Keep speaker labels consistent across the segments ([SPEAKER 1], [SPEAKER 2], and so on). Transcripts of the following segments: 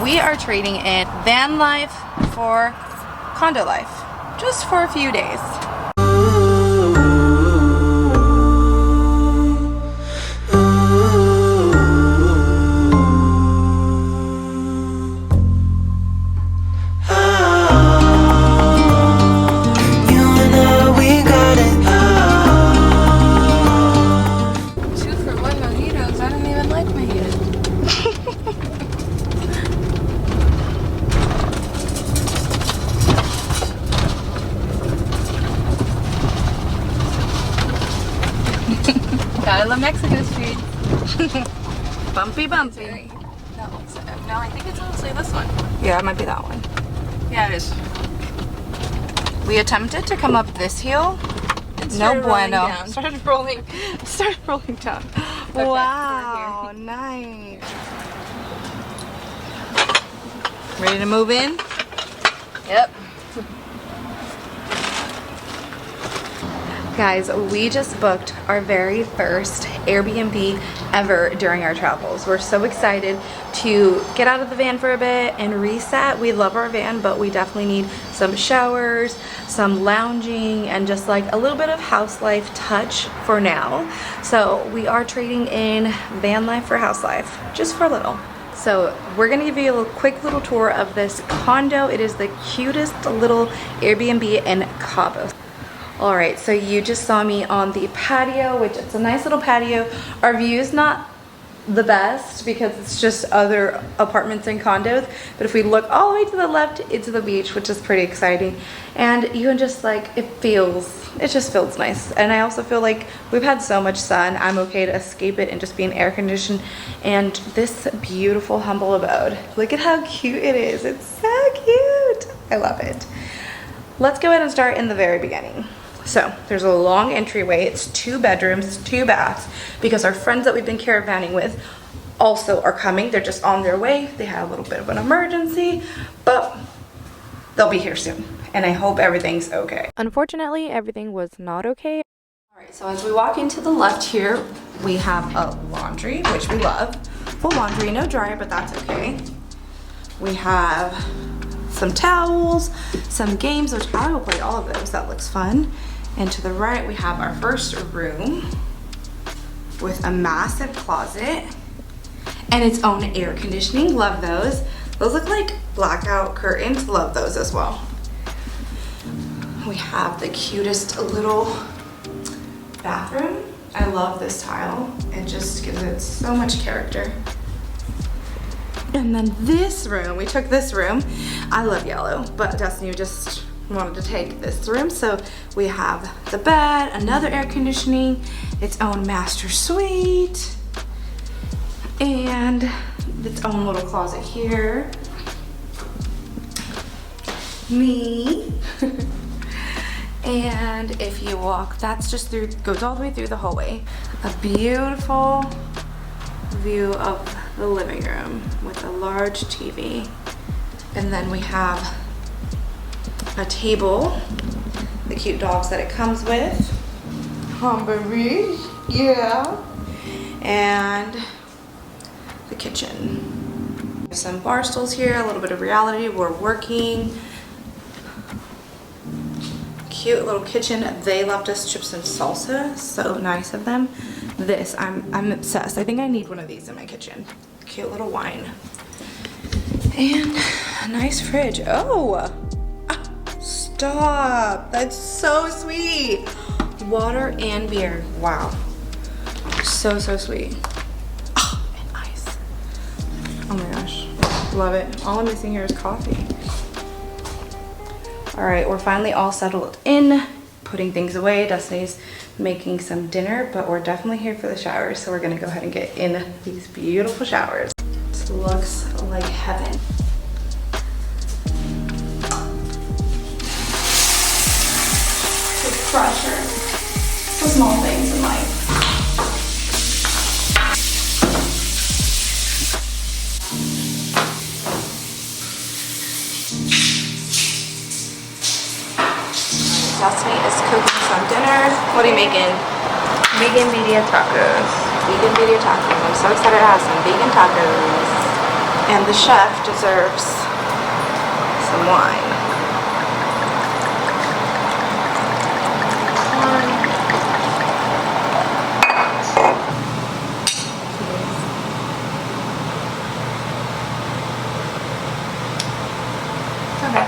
[SPEAKER 1] we are trading in van life for condo life, just for a few days. Gotta love Mexico Street. Bumpy, bumpy. No, I think it's honestly this one. Yeah, it might be that one. Yeah, it is. We attempted to come up this hill. No bueno. Started rolling down. Okay, wow, nice. Ready to move in? Yep. Guys, we just booked our very first Airbnb ever during our travels. We're so excited to get out of the van for a bit and reset. We love our van, but we definitely need some showers, some lounging, and just like a little bit of house life touch for now. So we are trading in van life for house life, just for a little. So we're gonna give you a quick little tour of this condo. It is the cutest little Airbnb in Cabo. All right, so you just saw me on the patio, which it's a nice little patio. Our view is not the best because it's just other apartments and condos. But if we look all the way to the left, it's the beach, which is pretty exciting. And you can just like, it just feels nice. And I also feel like we've had so much sun, I'm okay to escape it and just be in air conditioned. And this beautiful, humble abode, look at how cute it is. It's so cute. I love it. Let's go ahead and start in the very beginning. So there's a long entryway. It's 2 bedrooms, 2 baths, because our friends that we've been caravanning with also are coming. They're just on their way. They had a little bit of an emergency, but they'll be here soon. And I hope everything's okay. Unfortunately, everything was not okay. All right, so as we walk into the left here, we have a laundry, which we love. Full laundry, no dryer, but that's okay. We have some towels, some games, which I will play all of those. That looks fun. And to the right, we have our first room with a massive closet and its own air conditioning. Love those. Those look like blackout curtains. Love those as well. We have the cutest little bathroom. I love this tile. It just gives it so much character. And then this room, we took this room. I love yellow, but Destiny just wanted to take this room. So we have the bed, another air conditioning, its own master suite, and its own little closet here. Me. And if you walk, that's just through, goes all the way through the hallway. A beautiful view of the living room with a large TV. And then we have a table, the cute dogs that it comes with. Humbury, yeah. And the kitchen. Some bar stools here, a little bit of reality. We're working. Cute little kitchen. They left us chips and salsa. So nice of them. This, I'm obsessed. I think I need one of these in my kitchen. Cute little wine. And a nice fridge. Oh, stop. That's so sweet. Water and beer. Wow. So sweet. Oh, and ice. Oh my gosh. Love it. All I'm missing here is coffee. All right, we're finally all settled in, putting things away. Destiny's making some dinner, but we're definitely here for the showers, so we're gonna go ahead and get in these beautiful showers. This looks like heaven. Take pressure for small things in life. Destiny is cooking some dinner. What are you making? Vegan media tacos. Vegan media tacos. I'm so excited to have some vegan tacos. And the chef deserves some wine. Okay.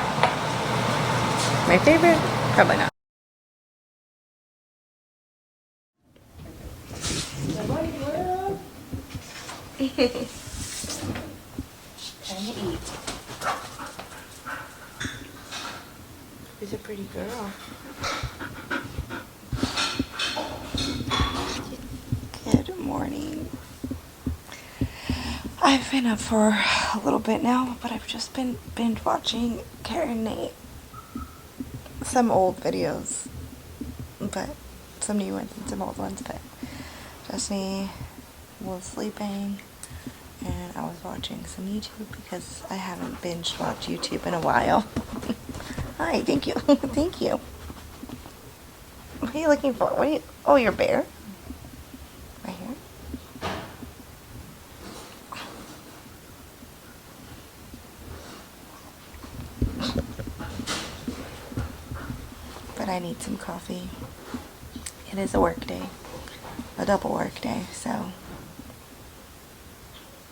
[SPEAKER 1] My favorite? Probably not. Trying to eat. She's a pretty girl. Good morning. I've been up for a little bit now, but I've just been binge watching Karen and Nate. Some old videos, but some new ones and some old ones, but just me was sleeping and I was watching some YouTube because I haven't binge watched YouTube in a while. Hi, thank you. Thank you. What are you looking for? What are you, oh, your bear? Right here. But I need some coffee. It is a work day. A double work day, so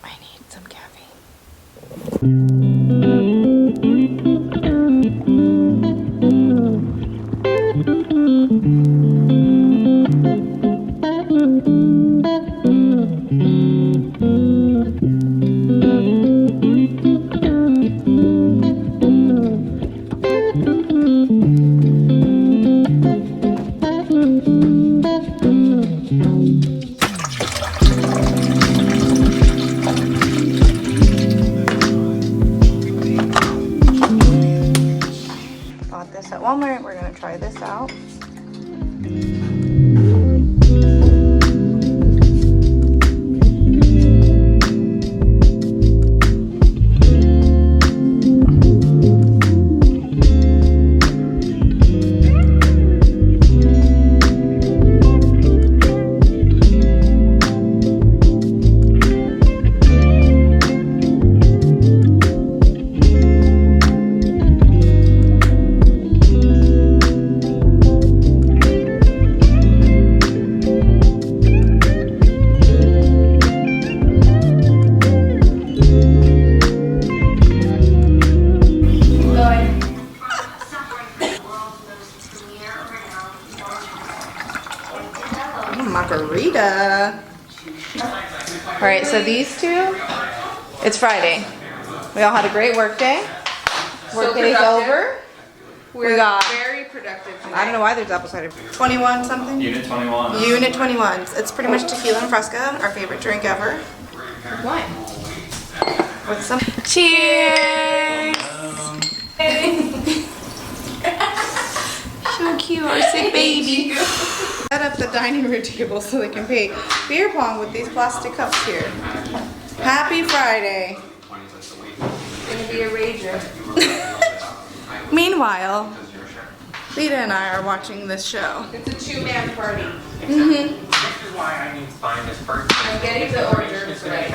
[SPEAKER 1] I need some caffeine. Bought this at Walmart. We're gonna try this out. Margarita. All right, so these two, it's Friday. We all had a great work day. Work day's over.
[SPEAKER 2] We
[SPEAKER 1] got
[SPEAKER 2] very productive today.
[SPEAKER 1] I don't know why there's apple cider. 21 something?
[SPEAKER 3] Unit 21.
[SPEAKER 1] Unit 21s. It's pretty much tequila and fresca, our favorite drink ever.
[SPEAKER 2] Wine.
[SPEAKER 1] With some cheers. So cute, our sick baby. Set up the dining room table so they can play beer pong with these plastic cups here. Happy Friday.
[SPEAKER 2] Gonna be a rager.
[SPEAKER 1] Meanwhile, Lita and I are watching this show.
[SPEAKER 2] It's a two-man party.
[SPEAKER 3] This is why I need to find this person.
[SPEAKER 2] I'm getting the hors d'oeuvres ready.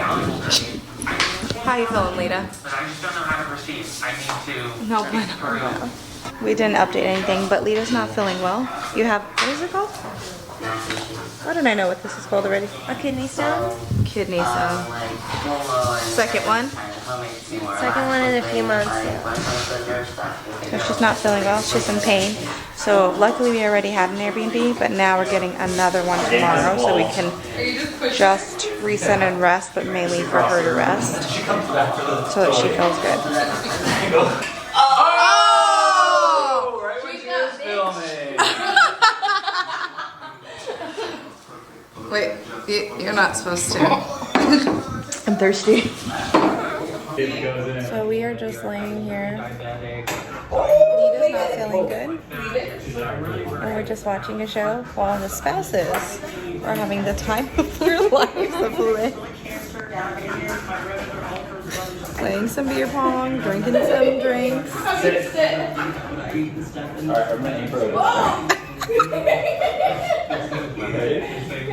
[SPEAKER 1] How you feeling, Lita?
[SPEAKER 3] But I just don't know how to proceed. I need to.
[SPEAKER 1] No, we didn't update anything, but Lita's not feeling well. You have, what is it called? How did I know what this is called already?
[SPEAKER 4] A kidney stone?
[SPEAKER 1] Kidney stone. Second one?
[SPEAKER 4] Second one in a few months.
[SPEAKER 1] So she's not feeling well, she's in pain. So luckily we already had an Airbnb, but now we're getting another one tomorrow so we can just reset and rest, but mainly for her to rest so that she feels good. Wait, you're not supposed to. I'm thirsty. So we are just laying here. Nita's not feeling good. And we're just watching a show while the spouses are having the time of their lives of living. Playing some beer pong, drinking some drinks.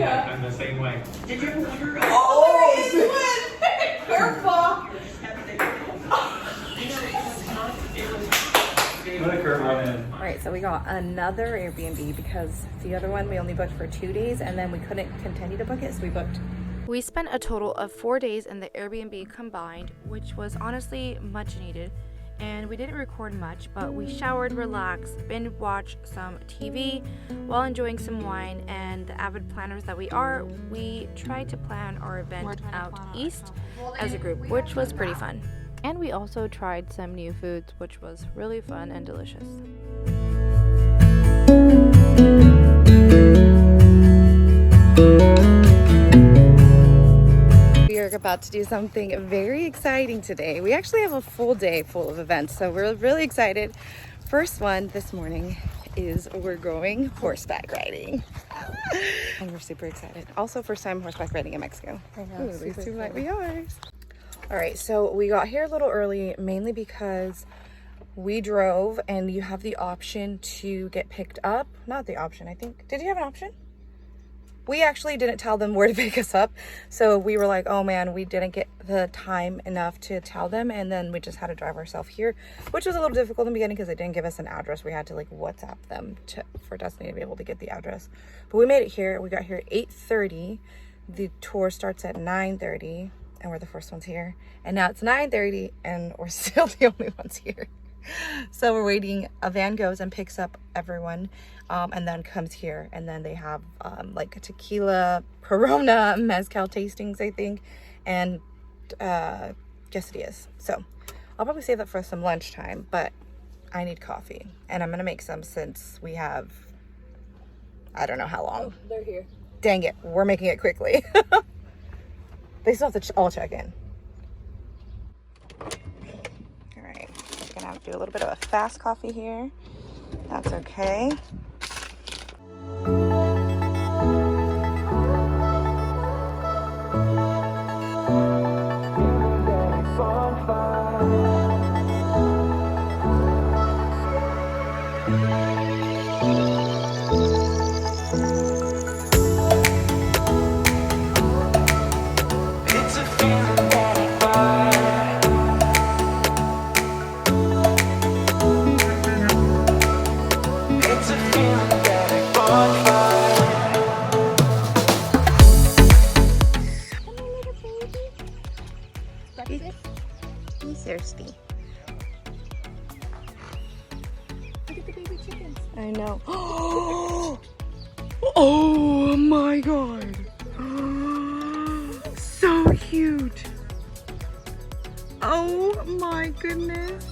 [SPEAKER 3] I'm the same way.
[SPEAKER 2] Oh, careful.
[SPEAKER 1] Alright, so we got another Airbnb because the other one we only booked for 2 days and then we couldn't continue to book it, so we booked. We spent a total of 4 days in the Airbnb combined, which was honestly much needed. And we didn't record much, but we showered, relaxed, binge watched some TV while enjoying some wine, and the avid planners that we are, we tried to plan our event out east as a group, which was pretty fun. And we also tried some new foods, which was really fun and delicious. We are about to do something very exciting today. We actually have a full day full of events, so we're really excited. First one this morning is we're going horseback riding. And we're super excited. Also, first time horseback riding in Mexico.
[SPEAKER 4] I know.
[SPEAKER 1] Ooh, these two might be ours. All right, so we got here a little early, mainly because we drove and you have the option to get picked up. Not the option, I think. Did you have an option? We actually didn't tell them where to pick us up. So we were like, oh man, we didn't get the time enough to tell them. And then we just had to drive ourselves here, which was a little difficult in the beginning because they didn't give us an address. We had to like WhatsApp them for Destiny to be able to get the address. But we made it here. We got here at 8:30. The tour starts at 9:30 and we're the first ones here. And now it's 9:30 and we're still the only ones here. So we're waiting. A van goes and picks up everyone and then comes here, and then they have like a tequila, Corona, mezcal tastings, I think, and quesadillas. So I'll probably save that for some lunchtime, but I need coffee and I'm gonna make some since we have, I don't know how long.
[SPEAKER 2] Oh, they're here.
[SPEAKER 1] Dang it, we're making it quickly. They still have to all check in. Gonna have to do a little bit of a fast coffee here. That's okay. He's thirsty.
[SPEAKER 2] Look at the baby chickens.
[SPEAKER 1] I know. Oh my god. So cute. Oh my goodness.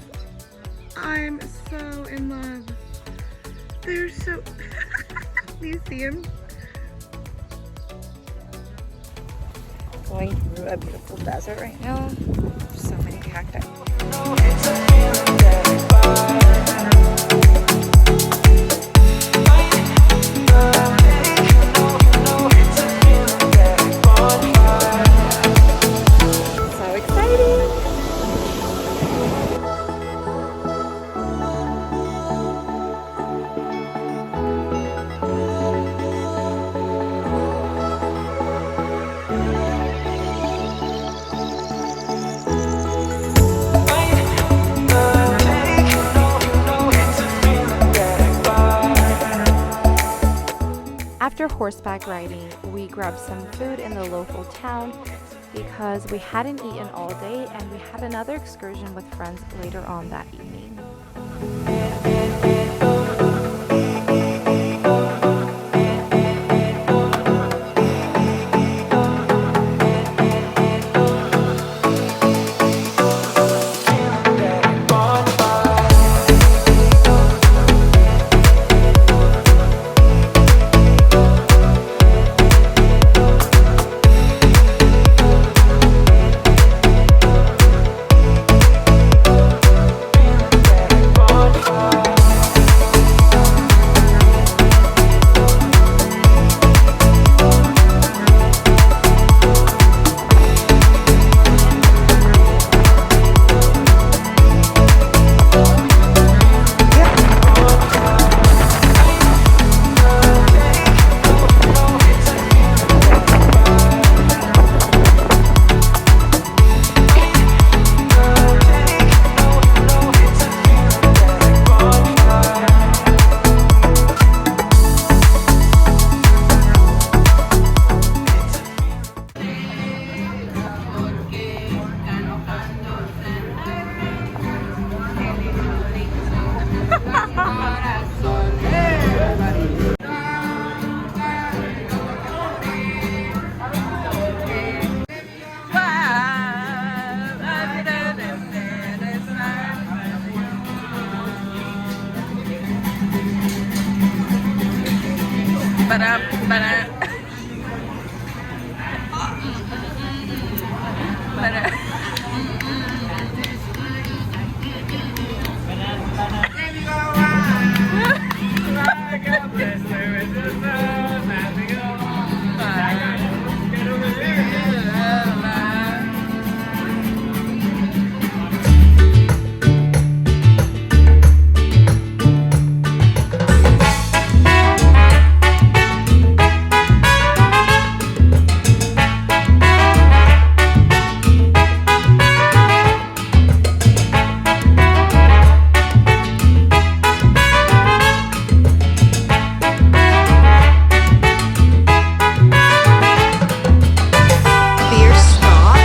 [SPEAKER 1] I'm so in love. They're so... Do you see him? Going through a beautiful desert right now. So many cacti. So exciting! After horseback riding, we grabbed some food in the local town because we hadn't eaten all day, and we had another excursion with friends later on that evening. Beer stop.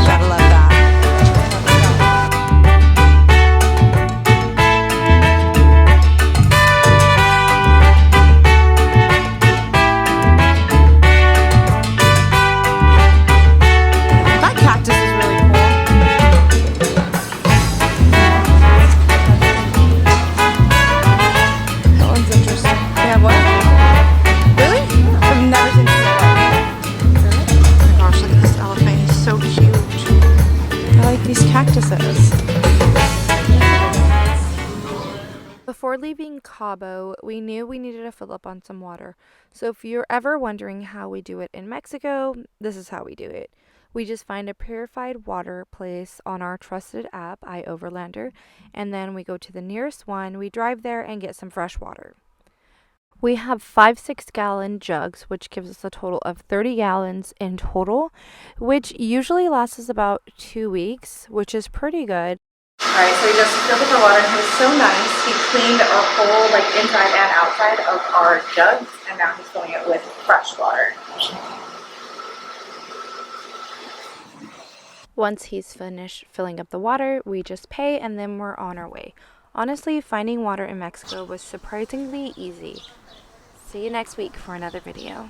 [SPEAKER 1] Gotta love that. That cactus is really cool. That one's interesting. Yeah, what? Really? I've never seen this before. Oh my gosh, look at this elephant. He's so cute. I like these cactuses. Before leaving Cabo, we knew we needed to fill up on some water. So if you're ever wondering how we do it in Mexico, this is how we do it. We just find a purified water place on our trusted app, iOverlander, and then we go to the nearest one, we drive there and get some fresh water. We have 5 6-gallon jugs, which gives us a total of 30 gallons in total, which usually lasts us about 2 weeks, which is pretty good. Alright, so we just filled up our water and he was so nice. He cleaned our whole inside and outside of our jugs, and now he's filling it with fresh water. Once he's finished filling up the water, we just pay and then we're on our way. Honestly, finding water in Mexico was surprisingly easy. See you next week for another video.